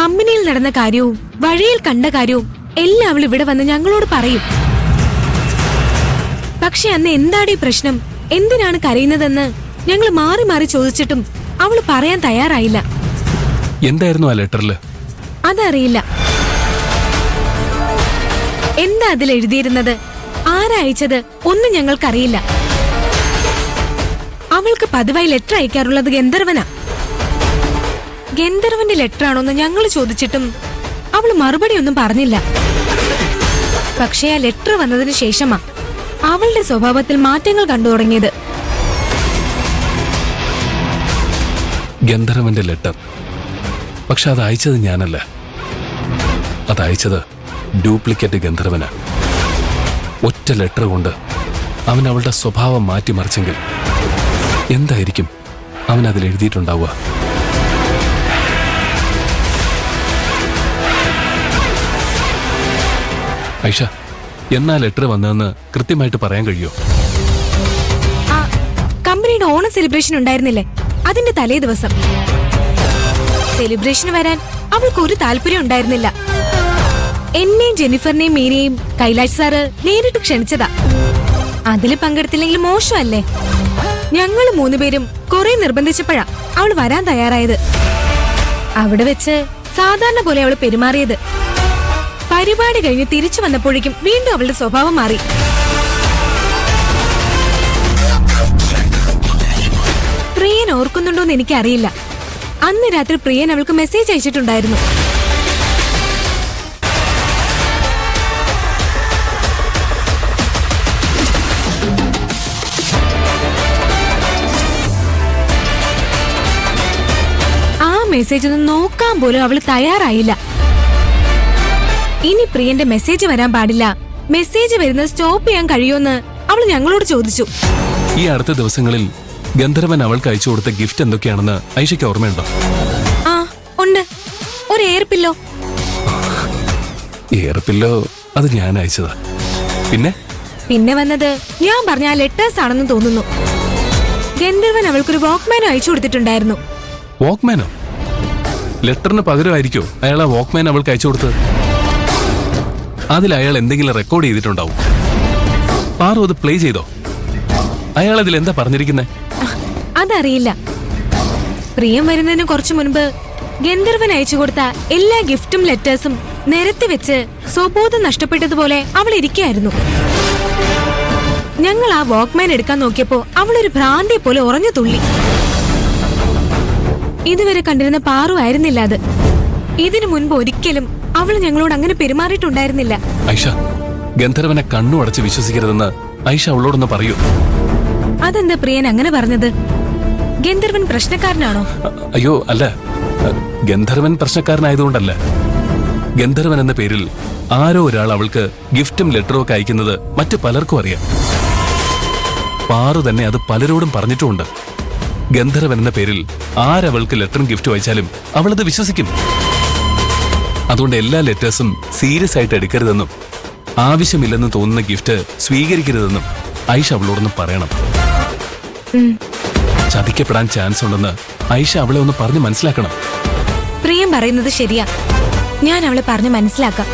കമ്പനിയിൽ നടന്ന കാര്യവും വഴിയിൽ കണ്ട കാര്യവും എല്ലാം അവൾ ഇവിടെ വന്ന് ഞങ്ങളോട് പറയും. പക്ഷെ അന്ന് എന്താടി പ്രശ്നം, എന്തിനാണ് കരയുന്നതെന്ന് ഞങ്ങൾ മാറി മാറി ചോദിച്ചിട്ടും അവള് പറയാൻ തയ്യാറായില്ല. എന്തായിരുന്നു ആ ലെറ്ററില്? അതറിയില്ല. എന്താ അതിൽ എഴുതിയിരുന്നത്, ആരയച്ചത് ഒന്നും ഞങ്ങൾക്കറിയില്ല. അവൾക്ക് പതിവായി ലെറ്റർ അയക്കാറുള്ളത് ഗന്ധർവനാ. ഗന്ധർവന്റെ ലെറ്റർ ആണോന്ന് ഞങ്ങൾ ചോദിച്ചിട്ടും അവള് മറുപടി ഒന്നും പറഞ്ഞില്ല. പക്ഷേ ആ ലെറ്റർ വന്നതിന് ശേഷമാ അവളുടെ സ്വഭാവത്തിൽ മാറ്റങ്ങൾ കണ്ടു തുടങ്ങിയത്. ഗന്ധർവന്റെ ലെറ്റർ. പക്ഷെ അത് അയച്ചത് ഞാനല്ല, അതയച്ചത് ഡ്യൂപ്ലിക്കേറ്റ് ഗന്ധർവനാ. ഒറ്റ ലെറ്റർ കൊണ്ട് അവൻ അവളുടെ സ്വഭാവം മാറ്റിമറിച്ചെങ്കിൽ എന്തായിരിക്കും അവൻ അതിൽ എഴുതിയിട്ടുണ്ടാവുക? ഐഷ, എന്നാ ലെറ്റർ വന്നതെന്ന് കൃത്യമായിട്ട് പറയാൻ കഴിയോ? കമ്പനിയുടെ ഓണം സെലിബ്രേഷൻ ഉണ്ടായിരുന്നില്ലേ, അതിന്റെ തലേ ദിവസം. സെലിബ്രേഷന് വരാൻ അവൾക്ക് ഒരു താല്പര്യം ഉണ്ടായിരുന്നില്ല. എന്നെയും ജെന്നിഫറിനെയും മീനയെയും കൈലാഷ് സാറ് നേരിട്ട് ക്ഷണിച്ചതാ. അതിൽ പങ്കെടുത്തില്ലെങ്കിൽ മോശമല്ലേ? ഞങ്ങള് 3 പേരും കുറെ നിർബന്ധിച്ചപ്പോഴാ അവൾ വരാൻ തയ്യാറായത്. അവിടെ വെച്ച് സാധാരണ പോലെ അവള് പെരുമാറിയത്. പരിപാടി കഴിഞ്ഞ് തിരിച്ചു വന്നപ്പോഴേക്കും വീണ്ടും അവളുടെ സ്വഭാവം മാറി. പ്രിയൻ ഓർക്കുന്നുണ്ടോന്ന് എനിക്കറിയില്ല. അന്ന് രാത്രി പ്രിയൻ അവൾക്ക് മെസ്സേജ് അയച്ചിട്ടുണ്ടായിരുന്നു. ആ മെസ്സേജ് ഒന്ന് നോക്കാൻ പോലും അവൾ തയ്യാറായില്ല. ഇനി പ്രിയന്റെ മെസ്സേജ് വരാൻ പാടില്ല, മെസ്സേജ് വരുന്നത് സ്റ്റോപ്പ് ചെയ്യാൻ കഴിയുമെന്ന് അവൾ ഞങ്ങളോട് ചോദിച്ചു. ഈ അടുത്ത ദിവസങ്ങളിൽ ഗന്ധർവൻ അവൾക്ക് അയച്ചു കൊടുത്ത ഗിഫ്റ്റ് എന്തൊക്കെയാണെന്ന് ഐഷയ്ക്ക് ഓർമ്മയുണ്ടോ? ആ ഉണ്ട്, ഒരു എയർ പില്ലോ. എയർ പില്ലോ അത് ഞാൻ അയച്ചതാ. പിന്നെ വന്നത് ഞാൻ പറഞ്ഞ ആ ലെറ്റേഴ്സ് ആണെന്ന് തോന്നുന്നു. ഗന്ധർവൻ അവൾക്കൊരു വാക്ക്മാനും അയച്ചു കൊടുത്തിട്ടുണ്ടായിരുന്നു. വാക്ക്മാനോ? ലെറ്ററിന് പകരമായിരിക്കോ അയാൾ ആ വാക്ക്മാൻ അവൾക്ക് അയച്ചു കൊടുത്തത്? അതിൽ അയാൾ എന്തെങ്കിലും റെക്കോർഡ് ചെയ്തിട്ടുണ്ടാവും. പാറു അത് പ്ലേ ചെയ്തോ? അയാൾ അതിൽ എന്താ പറഞ്ഞിരിക്കുന്നത്? അതറിയില്ല. പ്രിയം വരുന്നതിന് കുറച്ചു മുൻപ് ഗന്ധർവൻ അയച്ചു കൊടുത്ത എല്ലാ ഗിഫ്റ്റും ലെറ്റേഴ്സും നിരത്തി വെച്ച് സ്വബോധം നഷ്ടപ്പെട്ടതുപോലെ അവൾ ഇരിക്കുകയായിരുന്നു. ഞങ്ങൾ ആ വാക്ക്മാൻ എടുക്കാൻ നോക്കിയപ്പോ അവളൊരു ഭ്രാന്തിയെ പോലെ ഉറഞ്ഞു തുള്ളി. ഇതുവരെ കണ്ടിരുന്ന പാറു ആയിരുന്നില്ല അത്. ഇതിനു മുൻപ് ഒരിക്കലും അവൾ ഞങ്ങളോട് അങ്ങനെ പെരുമാറിയിട്ടുണ്ടായിരുന്നില്ല. ഐഷ, ഗന്ധർവനെ കണ്ണു അടച്ച് വിശ്വസിക്കരുതെന്ന് ഐഷ അവളോടൊന്ന് പറയൂ. അതെന്താ പ്രിയൻ അങ്ങനെ പറഞ്ഞത്? ഗന്ധർവൻ പ്രശ്നക്കാരനാണോ? അയ്യോ അല്ല, ഗന്ധർവൻ പ്രശ്നക്കാരനായതുകൊണ്ടല്ല. ഗന്ധർവൻ എന്ന പേരിൽ ആരോ ഒരാൾ അവൾക്ക് ഗിഫ്റ്റും ലെറ്ററും ഒക്കെ അയക്കുന്നത് മറ്റു പലർക്കും അറിയാം. പാറു തന്നെ അത് പലരോടും പറഞ്ഞിട്ടുമുണ്ട്. ഗന്ധർവൻ എന്ന പേരിൽ ആരവൾക്ക് ലെറ്ററും ഗിഫ്റ്റും അയച്ചാലും അവളത് വിശ്വസിക്കും. അതുകൊണ്ട് എല്ലാ ലെറ്റേഴ്സും സീരിയസ് ആയിട്ട് എടുക്കരുതെന്നും ആവശ്യമില്ലെന്ന് തോന്നുന്ന ഗിഫ്റ്റ് സ്വീകരിക്കരുതെന്നും ഐഷ അവളോടൊന്ന് പറയണം. ചതിക്കപ്പെടാൻ ചാൻസ് ഉണ്ടെന്ന് ഐഷ അവളെ ഒന്ന് പറഞ്ഞ് മനസ്സിലാക്കണം. പ്രിയം പറയുന്നത് ശരിയാ, ഞാൻ അവളെ പറഞ്ഞ് മനസ്സിലാക്കാം.